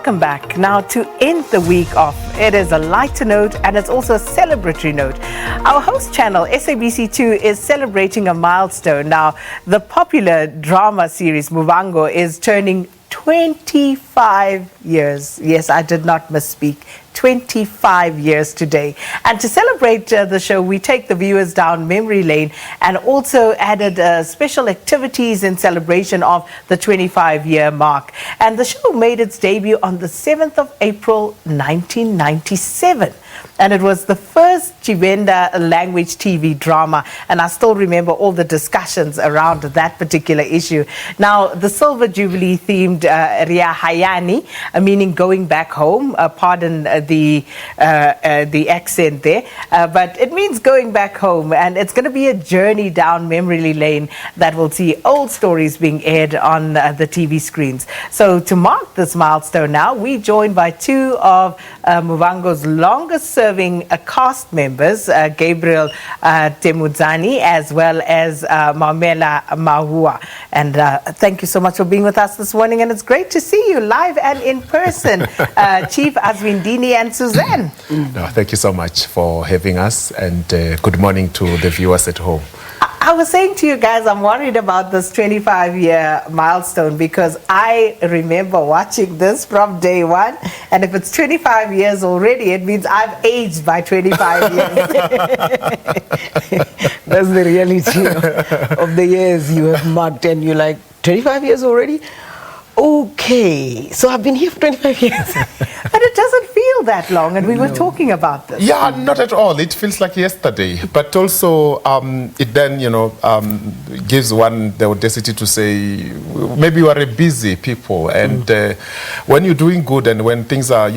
Welcome back. Now, to end the week off, it is a lighter note and it's also a celebratory note. Our host channel, SABC2, is celebrating a milestone. Now, the popular drama series Muvhango is turning 25 years. Yes, I did not misspeak. 25 years today. And to celebrate the show, we take the viewers down memory lane and also added special activities in celebration of the 25-year mark. And the show made its debut on the 7th of April, 1997. And it was the first Tshivenda language TV drama. And I still remember all the discussions around that particular issue. Now, the Silver Jubilee themed Riya Hayani, meaning going back home, pardon the accent there, but it means going back home, and it's going to be a journey down memory lane that will see old stories being aired on the TV screens. So to mark this milestone now, we're joined by two of Muvhango's longest-serving cast members, Gabriel Temudzani as well as Maumela Mahuwa. And thank you so much for being with us this morning, and it's great to see you live and in person, Chief Azwindini and Suzanne. No, thank you so much for having us, and good morning to the viewers at home. I was saying to you guys, I'm worried about this 25-year milestone because I remember watching this from day one, and if it's 25 years already, it means I've aged by 25 years. That's the reality of the years you have marked, and you're like, 25 years already? Okay, so I've been here for 25 years. But it doesn't feel that long, and we were talking about this. Yeah, not at all. It feels like yesterday. But also, it then, gives one the audacity to say, maybe you are a busy people. And when you're doing good and when things are,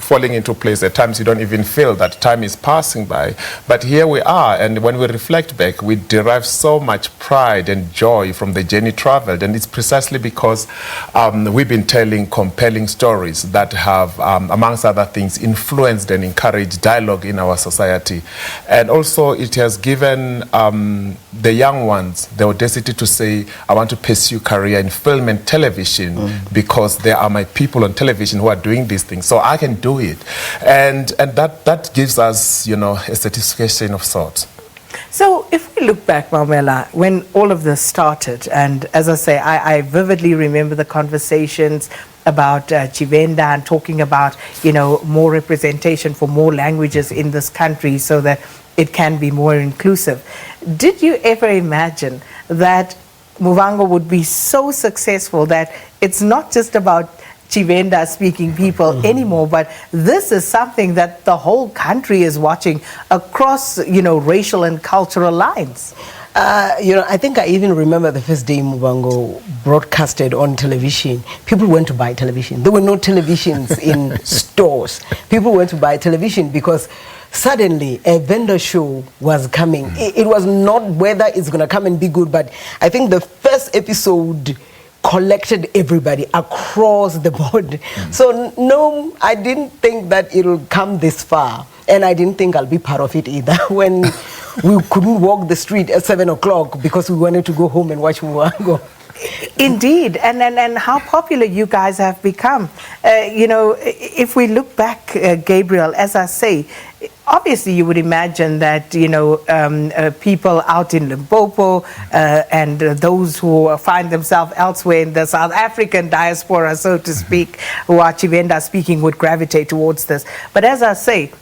falling into place, at times you don't even feel that time is passing by. But here we are, and when we reflect back, we derive so much pride and joy from the journey traveled. And it's precisely because we've been telling compelling stories that have, amongst other things, influenced and encouraged dialogue in our society. And also it has given the young ones the audacity to say, I want to pursue career in film and television because there are my people on television who are doing these things. So I can do it. And that gives us, a satisfaction of sorts. So if we look back, Maumela, when all of this started, and as I say, I vividly remember the conversations about Tshivenda and talking about, more representation for more languages in this country so that it can be more inclusive. Did you ever imagine that Muvhango would be so successful that it's not just about Tshivenda speaking people anymore, but this is something that the whole country is watching across, racial and cultural lines? I think I even remember the first day Muvhango broadcasted on television. People went to buy television. There were no televisions in stores. People went to buy television because suddenly a vendor show was coming. It was not whether it's going to come and be good, but I think the first episode collected everybody across the board. So no, I didn't think that it'll come this far, and I didn't think I'll be part of it either. When we couldn't walk the street at 7 o'clock because we wanted to go home and watch Muvhango. Indeed, and how popular you guys have become. If we look back, Gabriel, as I say, obviously you would imagine that, people out in Limpopo and those who find themselves elsewhere in the South African diaspora, so to speak, who are Tshivenda speaking, would gravitate towards this. But as I say,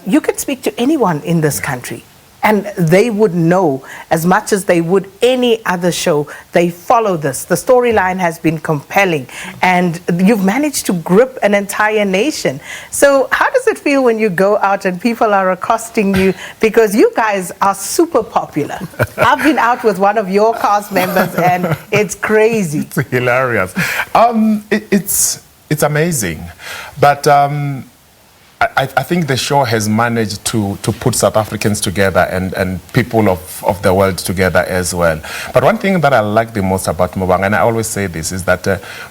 you could speak to anyone in this country, and they would know as much as they would any other show. They follow this. The storyline has been compelling, and you've managed to grip an entire nation. So how does it feel when you go out and people are accosting you? Because you guys are super popular. I've been out with one of your cast members, and it's crazy. It's hilarious. It's amazing. But I think the show has managed to put South Africans together and people of the world together as well. But one thing that I like the most about Muvhango, and I always say this, is that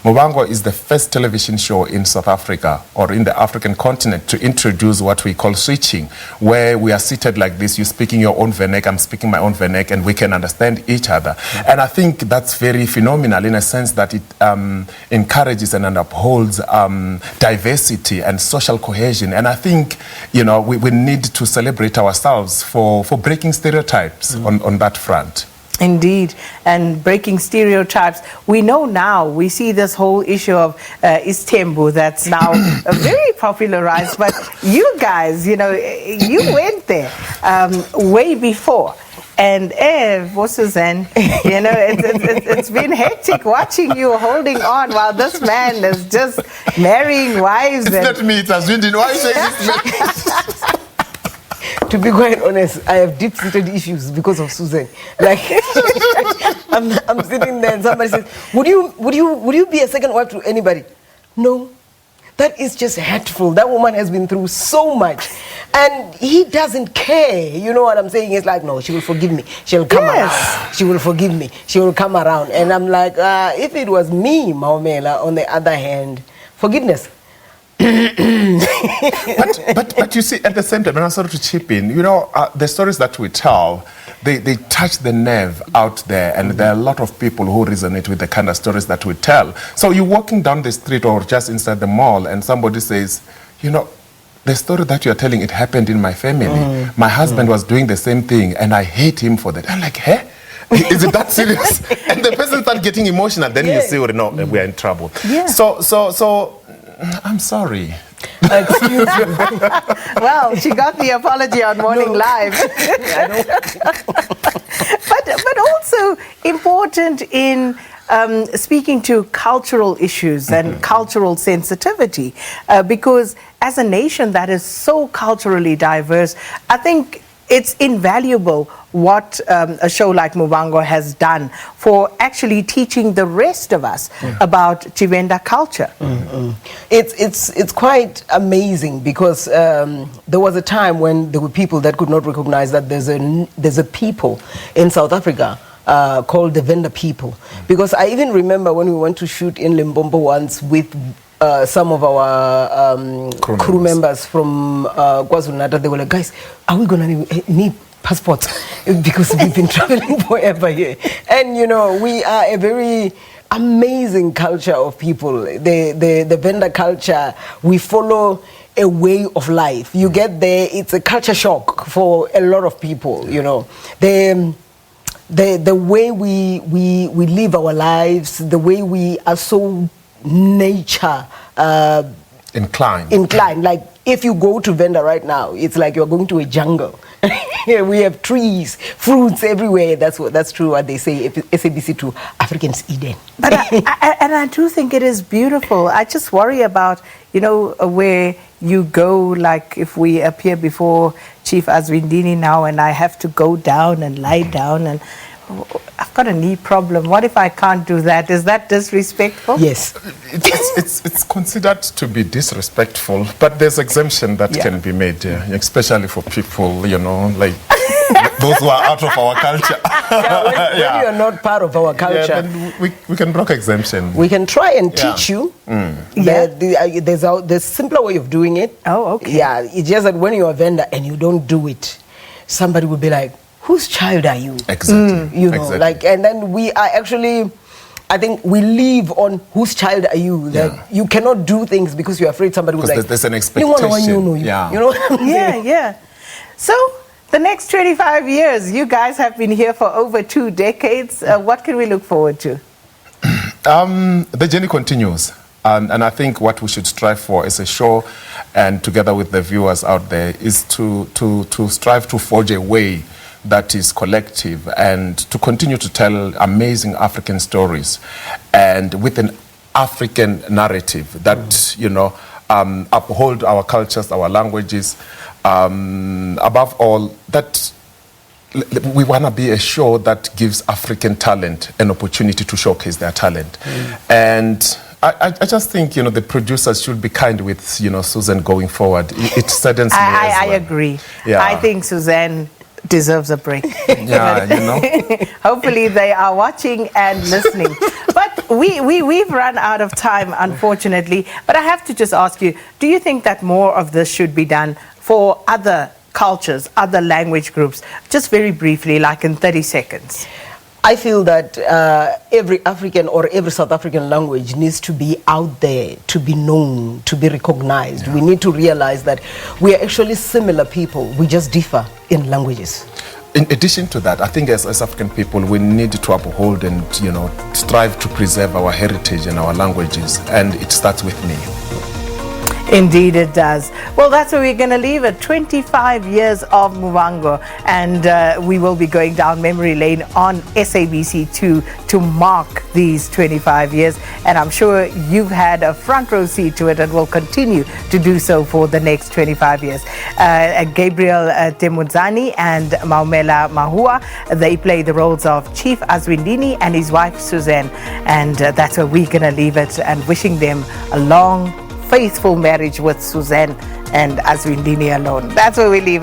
Muvhango is the first television show in South Africa or in the African continent to introduce what we call switching, where we are seated like this, you're speaking your own vernac, I'm speaking my own vernac, and we can understand each other. And I think that's very phenomenal in a sense that it encourages and upholds diversity and social cohesion. And I think, you know, we need to celebrate ourselves for breaking stereotypes on that front. Indeed, and breaking stereotypes. We know now, we see this whole issue of Istembu that's now very popularized, but you guys, you know, you went there way before. And Suzanne, you know, it's been hectic watching you holding on while this man is just marrying wives. It's not me, it's Azwindini. Why are you saying this? To be quite honest, I have deep-seated issues because of Susan. Like, I'm sitting there and somebody says, would you be a second wife to anybody? No. That is just hurtful. That woman has been through so much. And he doesn't care. You know what I'm saying? It's like, no, she will forgive me. She'll come around. She will forgive me. She will come around. And I'm like, if it was me, Maumela, on the other hand, forgiveness. but you see, at the same time, and I'm sorry to chip in, you know, the stories that we tell, they touch the nerve out there, and there are a lot of people who resonate with the kind of stories that we tell. So you're walking down the street or just inside the mall, and somebody says, you know, the story that you're telling, it happened in my family. My husband was doing the same thing, and I hate him for that. I'm like, hey? Is it that serious? And the person starts getting emotional, then you see, no, we are in trouble. Yeah. So I'm sorry. Excuse me. Well, she got the apology on Morning Live. but also important in speaking to cultural issues and cultural sensitivity, because as a nation that is so culturally diverse, I think it's invaluable what a show like Muvhango has done for actually teaching the rest of us about Tshivenda culture. It's quite amazing because there was a time when there were people that could not recognize that there's a people in South Africa called the Venda people. Because I even remember when we went to shoot in Limpopo once with some of our crew members from KwaZulu-Natal. They were like, guys, are we going to need passports? Because we've been traveling forever here. And, you know, we are a very amazing culture of people. The Venda culture, we follow a way of life. You get there, it's a culture shock for a lot of people, you know. The way we live our lives, the way we are so nature inclined. Like if you go to Venda right now, it's like you're going to a jungle. We have trees, fruits everywhere. That's true what they say, SABC to Africans Eden. But I do think it is beautiful. I just worry about, you know, where you go, like if we appear before Chief Azwindini now and I have to go down and lie down and I've got a knee problem. What if I can't do that? Is that disrespectful? Yes. It's considered to be disrespectful, but there's exemption that can be made, especially for people, you know, like those who are out of our culture. When you're not part of our culture. Then we can block exemption. We can try and teach you. There's a simpler way of doing it. Oh, okay. Yeah, it's just that when you're a vendor and you don't do it, somebody will be like, whose child are you? Exactly. You know, like, and then we are actually, I think we live on whose child are you? That you cannot do things because you're afraid somebody will like, there's an expectation. You know what I'm saying? Yeah. So the next 25 years, you guys have been here for over 2 decades. What can we look forward to? The journey continues. And I think what we should strive for as a show and together with the viewers out there is to strive to forge a way that is collective and to continue to tell amazing African stories and with an African narrative that, you know, uphold our cultures, our languages. Above all, that we want to be a show that gives African talent an opportunity to showcase their talent. And I just think, the producers should be kind with, Susan going forward. It saddens me I as well. agree. Yeah. I think Suzanne deserves a break. Yeah, Hopefully they are watching and listening. But we've run out of time, unfortunately. But I have to just ask you, do you think that more of this should be done for other cultures, other language groups? Just very briefly, like in 30 seconds. I feel that every African or every South African language needs to be out there, to be known, to be recognized. We need to realize that we are actually similar people. We just differ in languages. In addition to that, I think as African people, we need to uphold and, strive to preserve our heritage and our languages. And it starts with me. Indeed it does. Well, that's where we're going to leave it. 25 years of Muvhango, and we will be going down memory lane on SABC2 to mark these 25 years. And I'm sure you've had a front row seat to it and will continue to do so for the next 25 years. Gabriel Temudzani and Maumela Mahuwa, they play the roles of Chief Azwindini and his wife Suzanne. And that's where we're going to leave it, and wishing them a long, faithful marriage with Suzanne and Azwindini alone. That's where we leave it.